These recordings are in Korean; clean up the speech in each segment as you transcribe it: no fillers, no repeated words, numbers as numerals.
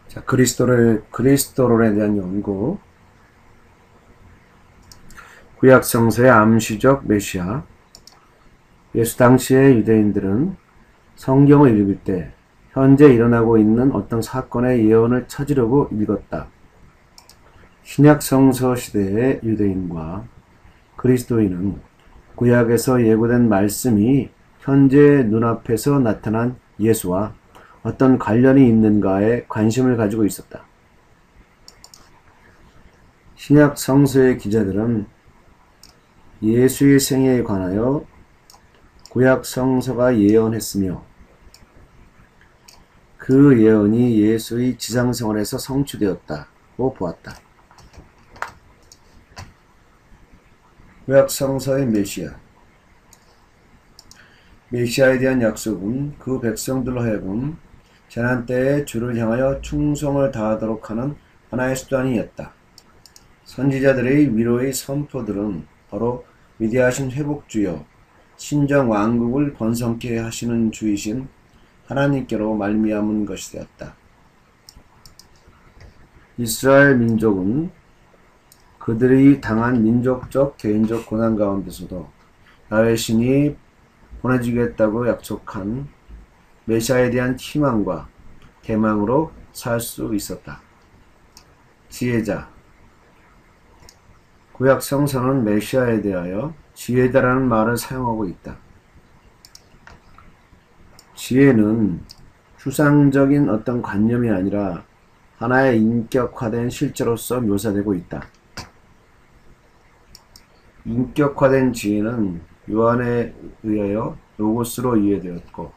자, 그리스도론에 대한 연구. 구약 성서의 암시적 메시아. 예수 당시의 유대인들은 성경을 읽을 때 현재 일어나고 있는 어떤 사건의 예언을 찾으려고 읽었다. 신약 성서 시대의 유대인과 그리스도인은 구약에서 예고된 말씀이 현재 눈앞에서 나타난 예수와 어떤 관련이 있는가에 관심을 가지고 있었다. 신약 성서의 기자들은 예수의 생애에 관하여 구약 성서가 예언했으며 그 예언이 예수의 지상생활에서 성취되었다고 보았다. 구약 성서의 메시아에 대한 약속은 그 백성들로 하여금 재난 때에 주를 향하여 충성을 다하도록 하는 하나의 수단이었다. 선지자들의 위로의 선포들은 바로 위대하신 회복주여 신정 왕국을 번성케 하시는 주이신 하나님께로 말미암은 것이 되었다. 이스라엘 민족은 그들이 당한 민족적 개인적 고난 가운데서도 야훼 신이 보내주겠다고 약속한 메시아에 대한 희망과 대망으로 살 수 있었다. 지혜자. 구약 성서는 메시아에 대하여 지혜자라는 말을 사용하고 있다. 지혜는 추상적인 어떤 관념이 아니라 하나의 인격화된 실제로서 묘사되고 있다. 인격화된 지혜는 요한에 의하여 로고스로 이해되었고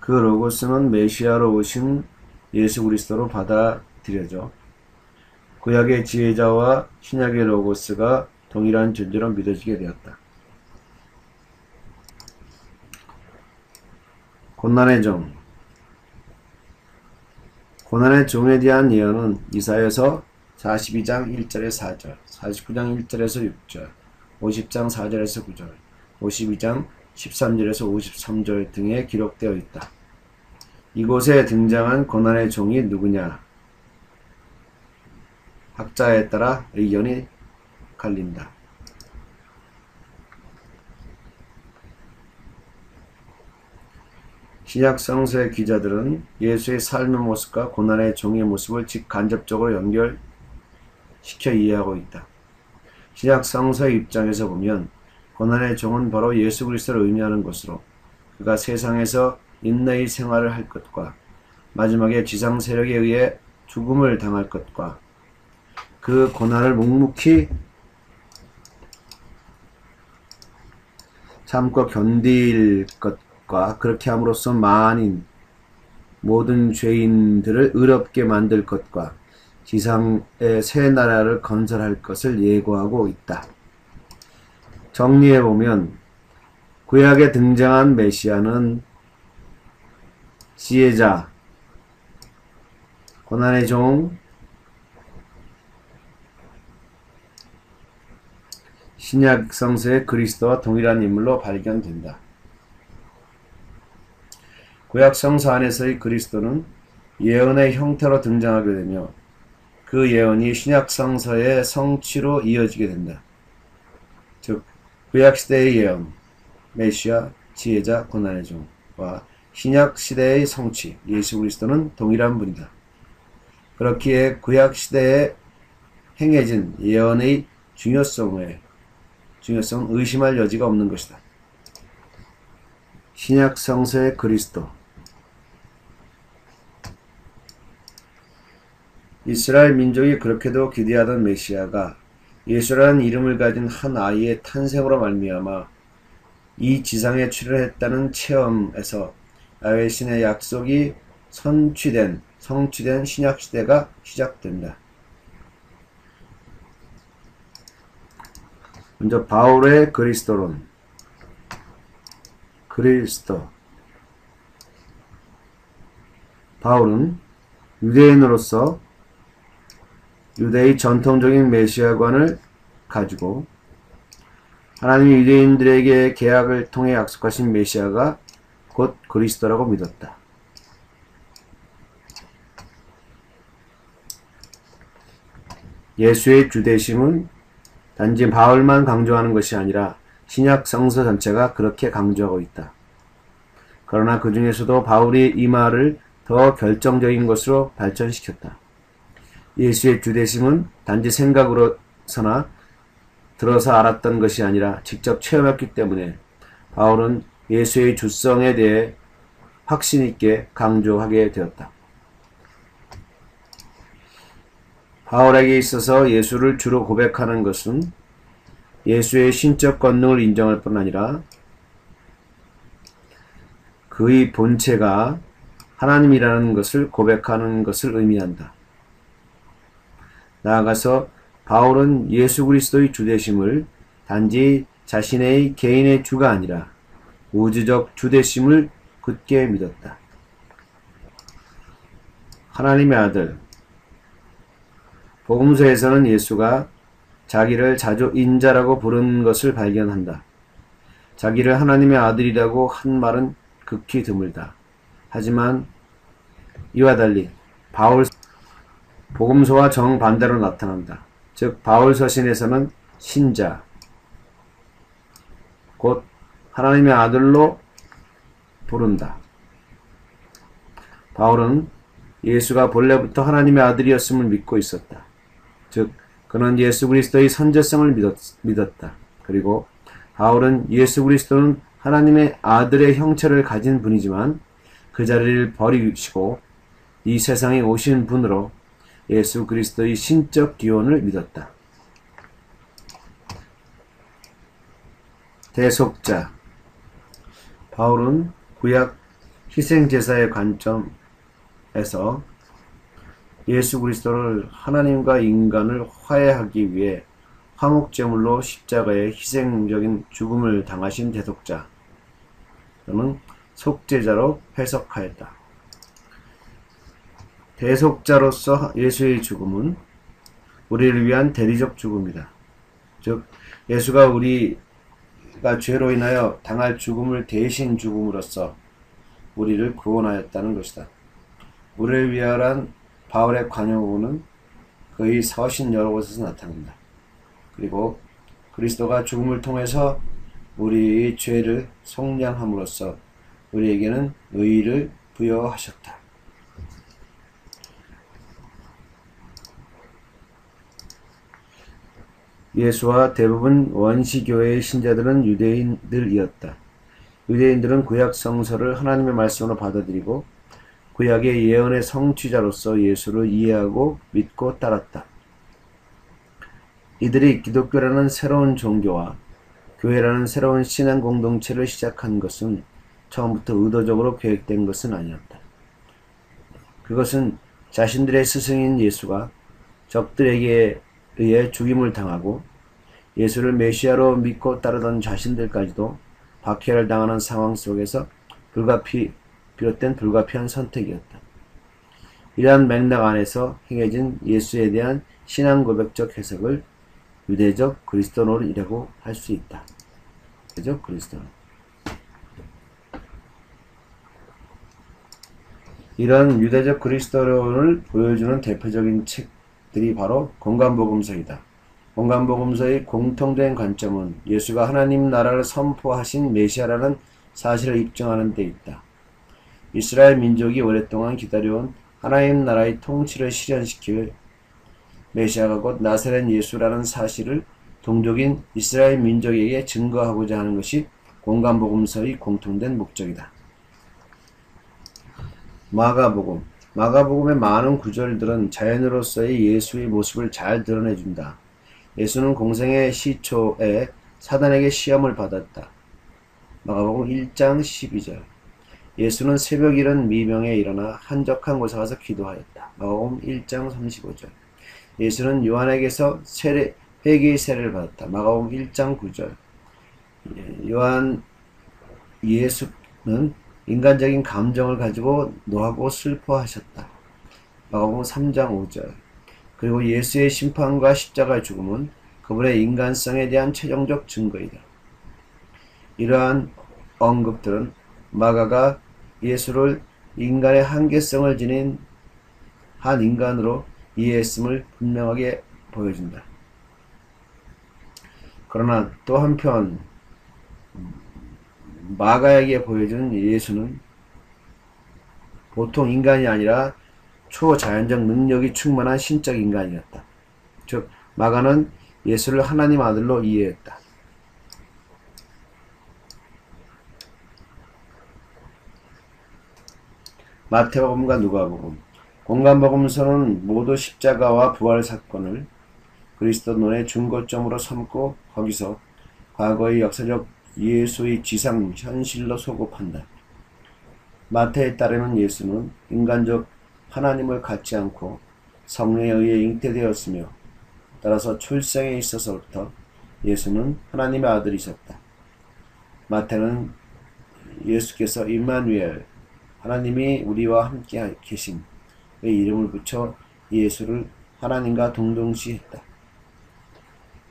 그 로고스는 메시아로 오신 예수 그리스도로 받아들여져 구약의 지혜자와 신약의 로고스가 동일한 존재로 믿어지게 되었다. 고난의 종. 고난의 종에 대한 예언은 이사야서 42장 1절에서 4절, 49장 1절에서 6절, 50장 4절에서 9절, 52장 13절에서 53절 등에 기록되어 있다. 이곳에 등장한 고난의 종이 누구냐? 학자에 따라 의견이 갈린다. 신약 성서의 기자들은 예수의 삶의 모습과 고난의 종의 모습을 직간접적으로 연결시켜 이해하고 있다. 신약 성서의 입장에서 보면 고난의 종은 바로 예수 그리스도를 의미하는 것으로 그가 세상에서 인내의 생활을 할 것과 마지막에 지상 세력에 의해 죽음을 당할 것과 그 고난을 묵묵히 참고 견딜 것과 그렇게 함으로써 모든 죄인들을 의롭게 만들 것과 지상의 새 나라를 건설할 것을 예고하고 있다. 정리해보면 구약에 등장한 메시아는 지혜자, 고난의 종, 신약 성서의 그리스도와 동일한 인물로 발견된다. 구약 성서 안에서의 그리스도는 예언의 형태로 등장하게 되며 그 예언이 신약 성서의 성취로 이어지게 된다. 즉 구약 시대의 예언, 메시아, 지혜자, 고난의 종과 신약 시대의 성취, 예수 그리스도는 동일한 분이다. 그렇기에 구약 시대에 행해진 예언의 중요성은 의심할 여지가 없는 것이다. 신약 성서의 그리스도. 이스라엘 민족이 그렇게도 기대하던 메시아가 예수라는 이름을 가진 한 아이의 탄생으로 말미암아 이 지상에 출현했다는 체험에서 야훼 신의 약속이 성취된 신약 시대가 시작된다. 먼저 바울의 그리스도론. 그리스도. 바울은 유대인으로서 유대의 전통적인 메시아관을 가지고 하나님이 유대인들에게 계약을 통해 약속하신 메시아가 곧 그리스도라고 믿었다. 예수의 주되심은 단지 바울만 강조하는 것이 아니라 신약 성서 전체가 그렇게 강조하고 있다. 그러나 그 중에서도 바울이 이 말을 더 결정적인 것으로 발전시켰다. 예수의 주되심은 단지 생각으로서나 들어서 알았던 것이 아니라 직접 체험했기 때문에 바울은 예수의 주성에 대해 확신 있게 강조하게 되었다. 바울에게 있어서 예수를 주로 고백하는 것은 예수의 신적 권능을 인정할 뿐 아니라 그의 본체가 하나님이라는 것을 고백하는 것을 의미한다. 나아가서 바울은 예수 그리스도의 주되심을 단지 자신의 개인의 주가 아니라 우주적 주되심을 굳게 믿었다. 하나님의 아들. 복음서에서는 예수가 자기를 자주 인자라고 부른 것을 발견한다. 자기를 하나님의 아들이라고 한 말은 극히 드물다. 하지만 이와 달리 복음서와 정반대로 나타난다. 즉 바울 서신에서는 신자, 곧 하나님의 아들로 부른다. 바울은 예수가 본래부터 하나님의 아들이었음을 믿고 있었다. 즉 그는 예수 그리스도의 선제성을 믿었다. 그리고 바울은 예수 그리스도는 하나님의 아들의 형체를 가진 분이지만 그 자리를 버리시고 이 세상에 오신 분으로 예수 그리스도의 신적 기원을 믿었다. 대속자. 바울은 구약 희생제사의 관점에서 예수 그리스도를 하나님과 인간을 화해하기 위해 화목제물로 십자가의 희생적인 죽음을 당하신 대속자 또는 속죄자로 해석하였다. 대속자로서 예수의 죽음은 우리를 위한 대리적 죽음이다. 즉 예수가 우리가 죄로 인하여 당할 죽음을 대신 죽음으로써 우리를 구원하였다는 것이다. 우리를 위하란 바울의 관용어는 그의 서신 여러 곳에서 나타난다. 그리고 그리스도가 죽음을 통해서 우리의 죄를 속량함으로써 우리에게는 의의를 부여하셨다. 예수와 대부분 원시교회의 신자들은 유대인들이었다. 유대인들은 구약 성서를 하나님의 말씀으로 받아들이고 구약의 예언의 성취자로서 예수를 이해하고 믿고 따랐다. 이들이 기독교라는 새로운 종교와 교회라는 새로운 신앙 공동체를 시작한 것은 처음부터 의도적으로 계획된 것은 아니었다. 그것은 자신들의 스승인 예수가 적들에게 의해 죽임을 당하고 예수를 메시아로 믿고 따르던 자신들까지도 박해를 당하는 상황 속에서 비롯된 불가피한 선택이었다. 이러한 맥락 안에서 행해진 예수에 대한 신앙 고백적 해석을 유대적 그리스도론이라고 할 수 있다. 유대적 그리스도론. 이런 유대적 그리스도론을 보여주는 대표적인 책들이 바로 공관복음서이다. 공관복음서의 공통된 관점은 예수가 하나님 나라를 선포하신 메시아라는 사실을 입증하는 데 있다. 이스라엘 민족이 오랫동안 기다려온 하나님 나라의 통치를 실현시킬 메시아가 곧 나사렛 예수라는 사실을 동족인 이스라엘 민족에게 증거하고자 하는 것이 공관복음서의 공통된 목적이다. 마가복음의 많은 구절들은 자연으로서의 예수의 모습을 잘 드러내준다. 예수는 공생의 시초에 사단에게 시험을 받았다. 마가복음 1장 12절. 예수는 새벽 이른 미명에 일어나 한적한 곳에 가서 기도하였다. 마가복음 1장 35절. 예수는 요한에게서 회개의 세례를 받았다. 마가복음 1장 9절. 예수는 인간적인 감정을 가지고 노하고 슬퍼하셨다. 마가복음 3장 5절. 그리고 예수의 심판과 십자가의 죽음은 그분의 인간성에 대한 최종적 증거이다. 이러한 언급들은 마가가 예수를 인간의 한계성을 지닌 한 인간으로 이해했음을 분명하게 보여준다. 그러나 또 한편 마가에게 보여주는 예수는 보통 인간이 아니라 초자연적 능력이 충만한 신적 인간이었다. 즉 마가는 예수를 하나님 아들로 이해했다. 마태복음과 누가복음, 공간복음서는 모두 십자가와 부활 사건을 그리스도론의 중거점으로 삼고 거기서 과거의 역사적 예수의 지상 현실로 소급한다. 마태에 따르면 예수는 인간적 하나님을 갖지 않고 성령에 의해 잉태되었으며 따라서 출생에 있어서부터 예수는 하나님의 아들이셨다. 마태는 예수께서 임마누엘, 하나님이 우리와 함께 계심의 이름을 붙여 예수를 하나님과 동등시했다.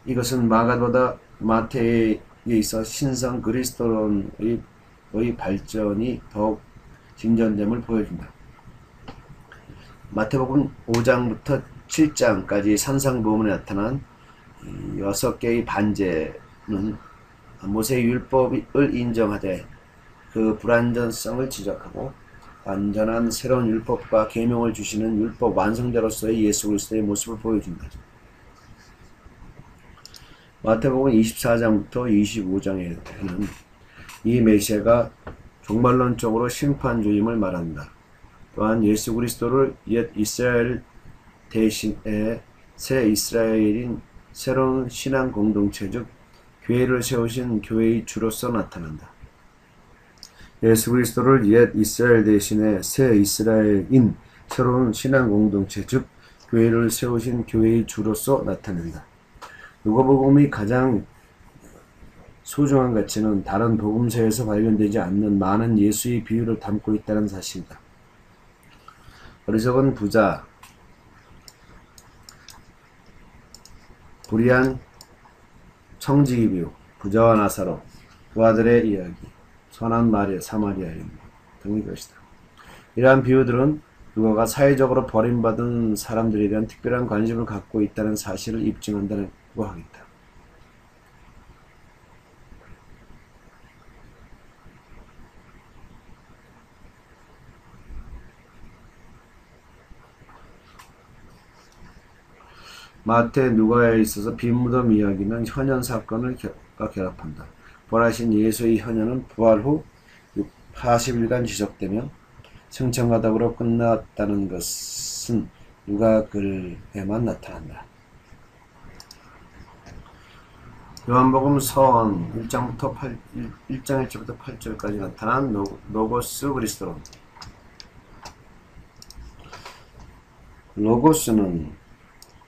이것은 마가보다 마태에 있어 신성 그리스도론의 발전이 더욱 진전됨을 보여준다. 마태복음 5장부터 7장까지 산상보험에 나타난 6개의 반제는 모세의 율법을 인정하되 그 불완전성을 지적하고 완전한 새로운 율법과 계명을 주시는 율법 완성자로서의 예수 그리스도의 모습을 보여준다. 마태복음 24장부터 25장에는 이 메시아가 종말론적으로 심판주임을 말한다. 또한 예수 그리스도를 옛 이스라엘 대신에 새 이스라엘인 새로운 신앙 공동체 즉 교회를 세우신 교회의 주로서 나타난다. 예수 그리스도를 옛 이스라엘 대신에 새 이스라엘인 새로운 신앙 공동체 즉 교회를 세우신 교회의 주로서 나타낸다. 누가복음이 가장 소중한 가치는 다른 복음서에서 발견되지 않는 많은 예수의 비유를 담고 있다는 사실이다. 어리석은 부자, 불의한 청지기 비유, 부자와 나사로, 두 아들의 이야기, 선한 마리아, 사마리아 여인 등의 것이다. 이러한 비유들은 누가가 사회적으로 버림받은 사람들에 대한 특별한 관심을 갖고 있다는 사실을 입증한다고 하겠다. 마태, 누가에 있어서 빈무덤 이야기는 현현 사건을 결합한다. 부활하신 예수의 현현은 부활 후 40일간 지속되며 승천가닥으로 끝났다는 것은 누가 글에만 나타난다. 요한복음 서원 1장 1절부터 8절까지 나타난 로고스 그리스도론. 로고스는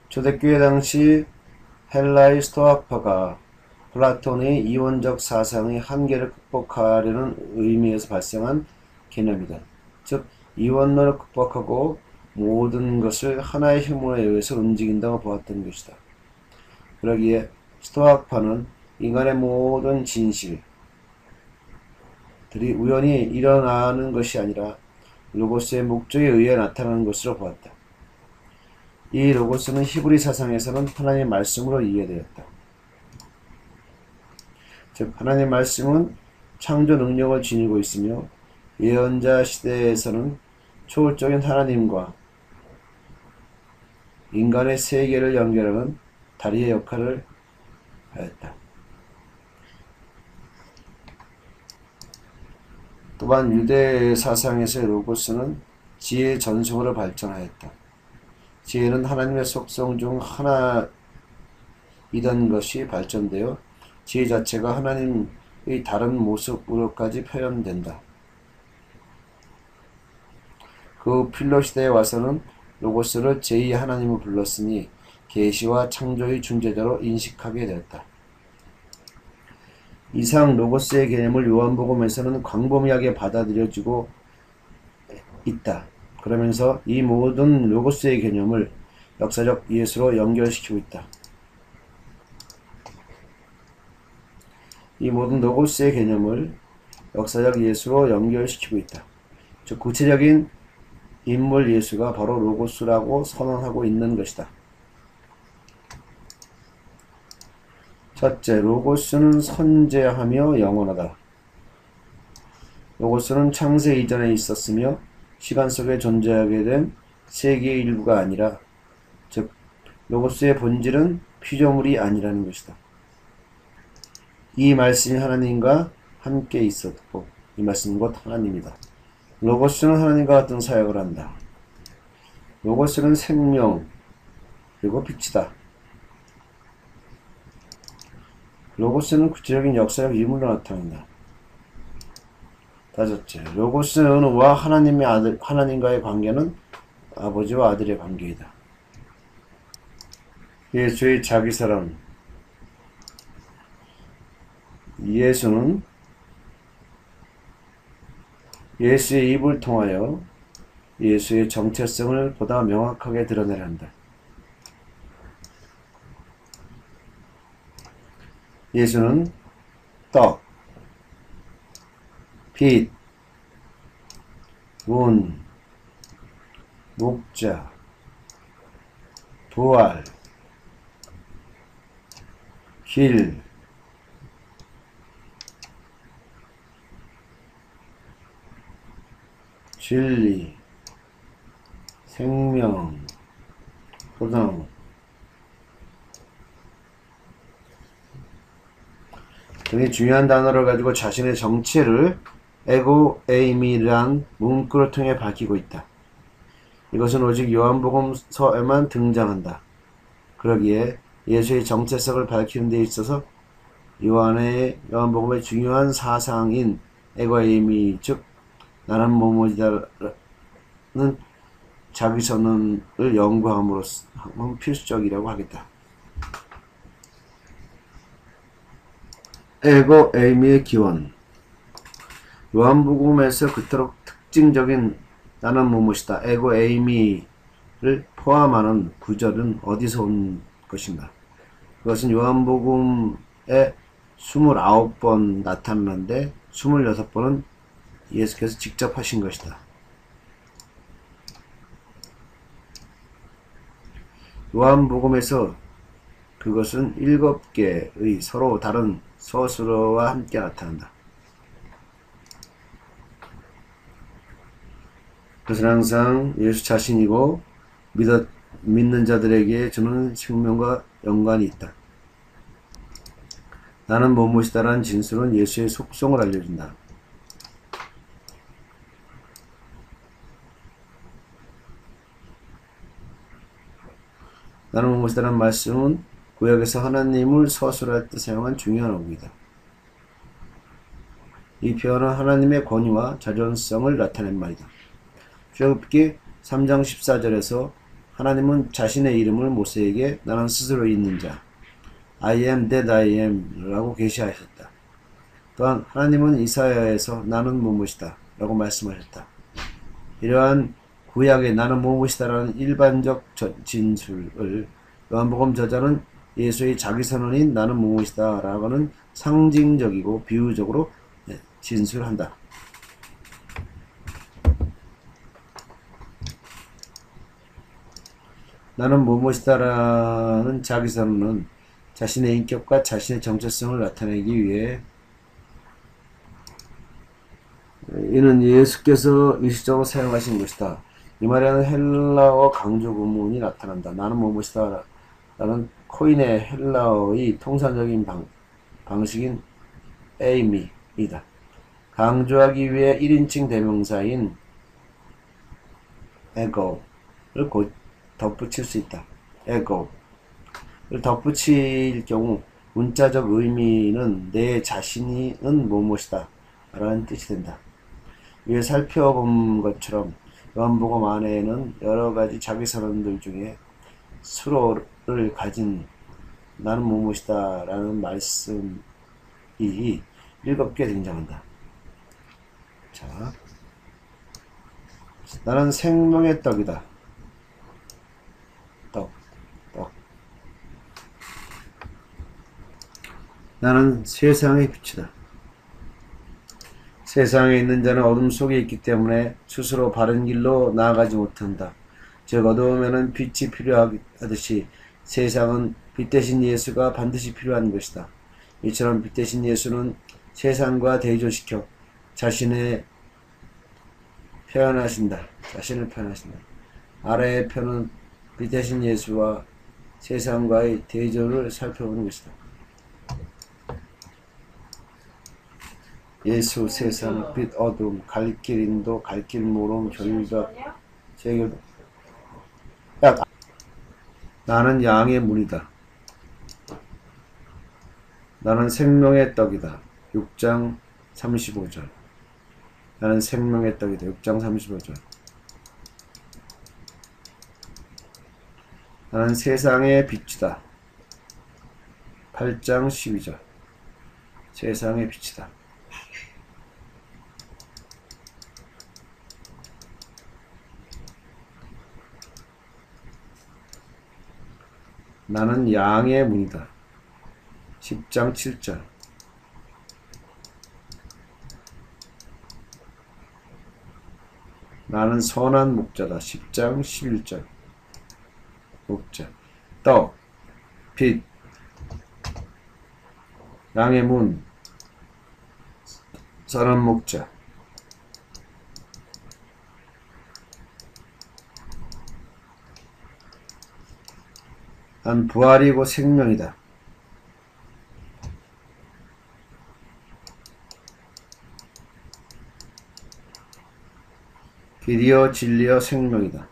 초대교회 당시 헬라의 스토아파가 플라톤의 이원적 사상의 한계를 극복하려는 의미에서 발생한 개념이다. 즉 이원론을 극복하고 모든 것을 하나의 힘으로 의해서 움직인다고 보았던 것이다. 그러기에 스토아파는 인간의 모든 진실들이 우연히 일어나는 것이 아니라 로고스의 목적에 의해 나타나는 것으로 보았다. 이 로고스는 히브리 사상에서는 하나님의 말씀으로 이해되었다. 즉 하나님의 말씀은 창조 능력을 지니고 있으며 예언자 시대에서는 초월적인 하나님과 인간의 세계를 연결하는 다리의 역할을 하였다. 또한 유대 사상에서의 로고스는 지혜의 전승으로 발전하였다. 지혜는 하나님의 속성 중 하나이던 것이 발전되어 지혜 자체가 하나님의 다른 모습으로까지 표현된다. 그 필로 시대에 와서는 로고스를 제2의 하나님을 불렀으니 계시와 창조의 중재자로 인식하게 되었다. 이상 로고스의 개념을 요한복음에서는 광범위하게 받아들여지고 있다. 그러면서 이 모든 로고스의 개념을 역사적 예수로 연결시키고 있다. 이 모든 로고스의 개념을 역사적 예수로 연결시키고 있다. 즉 구체적인 인물 예수가 바로 로고스라고 선언하고 있는 것이다. 첫째, 로고스는 선재하며 영원하다. 로고스는 창세 이전에 있었으며 시간 속에 존재하게 된 세계의 일부가 아니라, 즉 로고스의 본질은 피조물이 아니라는 것이다. 이 말씀이 하나님과 함께 있었고 이 말씀은 곧 하나님이다. 로고스는 하나님과 같은 사역을 한다. 로고스는 생명 그리고 빛이다. 로고스는 구체적인 역사적 인물로 나타난다. 다섯째, 로고스와 하나님과의 관계는 아버지와 아들의 관계이다. 예수의 자기사랑. 예수는 예수의 입을 통하여 예수의 정체성을 보다 명확하게 드러내려 한다. 예수는 떡, 빛, 문, 목자, 부활, 길, 진리, 생명, 소당 등의 중요한 단어를 가지고 자신의 정체를 에고 에이미란 문구를 통해 밝히고 있다. 이것은 오직 요한복음서에만 등장한다. 그러기에 예수의 정체성을 밝히는 데 있어서 요한복음의 중요한 사상인 에고 에이미, 즉 나는 뭐뭐이다는 자기선언을 연구함으로써 필수적이라고 하겠다. 에고 에이미의 기원. 요한복음에서 그토록 특징적인 나는 무엇이다 에고 에이미를 포함하는 구절은 어디서 온 것인가? 그것은 요한복음에 29번 나타나는데 26번은 예수께서 직접 하신 것이다. 요한복음에서 그것은 7개의 서로 다른 서술어와 함께 나타난다. 그것은 항상 예수 자신이고 믿는 자들에게 주는 생명과 연관이 있다. 나는 무엇이다라는 진술은 예수의 속성을 알려준다. 나는 무엇이다라는 말씀은 구약에서 하나님을 서술할 때 사용한 중요한 어구이다. 이 표현은 하나님의 권위와 자존성을 나타낸 말이다. 출애굽기 3장 14절에서 하나님은 자신의 이름을 모세에게 나는 스스로 있는 자 I am that I am 라고 계시하셨다. 또한 하나님은 이사야에서 나는 무엇이다 라고 말씀하셨다. 이러한 구약의 나는 무엇이다 라는 일반적 진술을 요한복음 저자는 예수의 자기선언인 나는 무엇이다 라고는 상징적이고 비유적으로 진술한다. 나는 무엇이다 라는 자기선언은 자신의 인격과 자신의 정체성을 나타내기 위해 이는 예수께서 일시적으로 사용하신 것이다. 이 말에는 헬라어 강조 구문이 나타난다. 나는 무엇이다 라는 코인의 헬라어의 통상적인 방식인 에이미이다. 강조하기 위해 1인칭 대명사인 에고를 곧 덧붙일 수 있다. 에고를 덧붙일 경우 문자적 의미는 내 자신은 무엇이다 라는 뜻이 된다. 위에 살펴본 것처럼 요한복음 안에는 여러가지 자기선언들 중에 수로를 가진 나는 무엇이다 라는 말씀이 7개 등장한다. 자, 나는 생명의 떡이다. 떡. 나는 세상의 빛이다. 세상에 있는 자는 어둠 속에 있기 때문에 스스로 바른 길로 나아가지 못한다. 즉 어두움에는 빛이 필요하듯이 세상은 빛 대신 예수가 반드시 필요한 것이다. 이처럼 빛 대신 예수는 세상과 대조시켜 자신을 표현하신다. 아래의 편은 빛 대신 예수와 세상과의 대조를 살펴보는 것이다. 예수, 세상, 빛, 어둠, 갈 길 인도, 갈 길 모름, 결각, 제결. 나는 양의 문이다. 나는 생명의 떡이다. 6장 35절. 나는 생명의 떡이다. 6장 35절. 나는 세상의 빛이다. 8장 12절. 세상의 빛이다. 나는 양의 문이다. 10장 7절. 나는 선한 목자다. 10장 11절. 목자, 떡, 빛, 양의 문, 선한 목자. 난 부활이고 생명이다. 길이요 진리요 생명이다.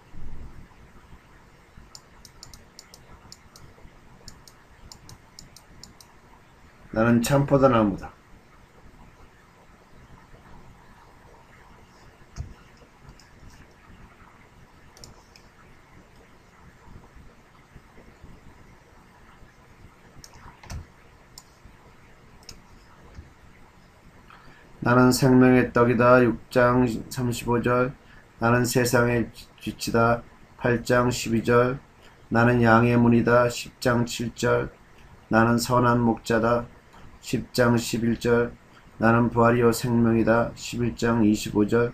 나는 참포도나무다. 나는 생명의 떡이다. 6장 35절. 나는 세상의 빛이다. 8장 12절. 나는 양의 문이다. 10장 7절. 나는 선한 목자다. 10장 11절. 나는 부활이요 생명이다. 11장 25절.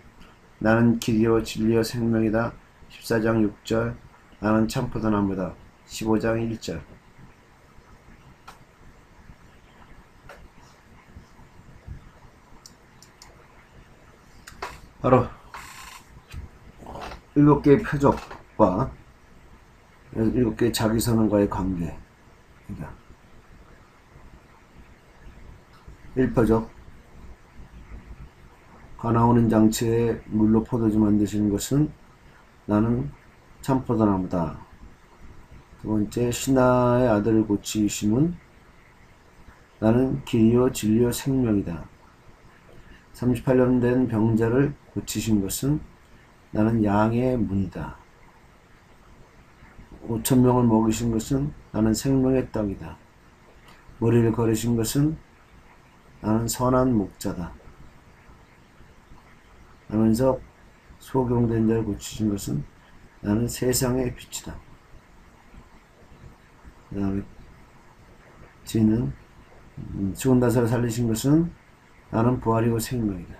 나는 길이요 진리요 생명이다. 14장 6절. 나는 참포도나무다. 15장 1절. 바로 7개의 표적과 7개의 자기선언과의 관계입니다. 1표적, 가나오는 장치에 물로 포도주 만드시는 것은 나는 참포도나무다. 두 번째, 신하의 아들을 고치심은 나는 길이요 진리요 생명이다. 38년 된 병자를 고치신 것은 나는 양의 문이다. 5,000명을 먹이신 것은 나는 생명의 떡이다. 머리를 거르신 것은 나는 선한 목자다. 하면서 소경된 자를 고치신 것은 나는 세상의 빛이다. 그 다음에 지는 죽은 나사를 살리신 것은 나는 부활이고 생명이다.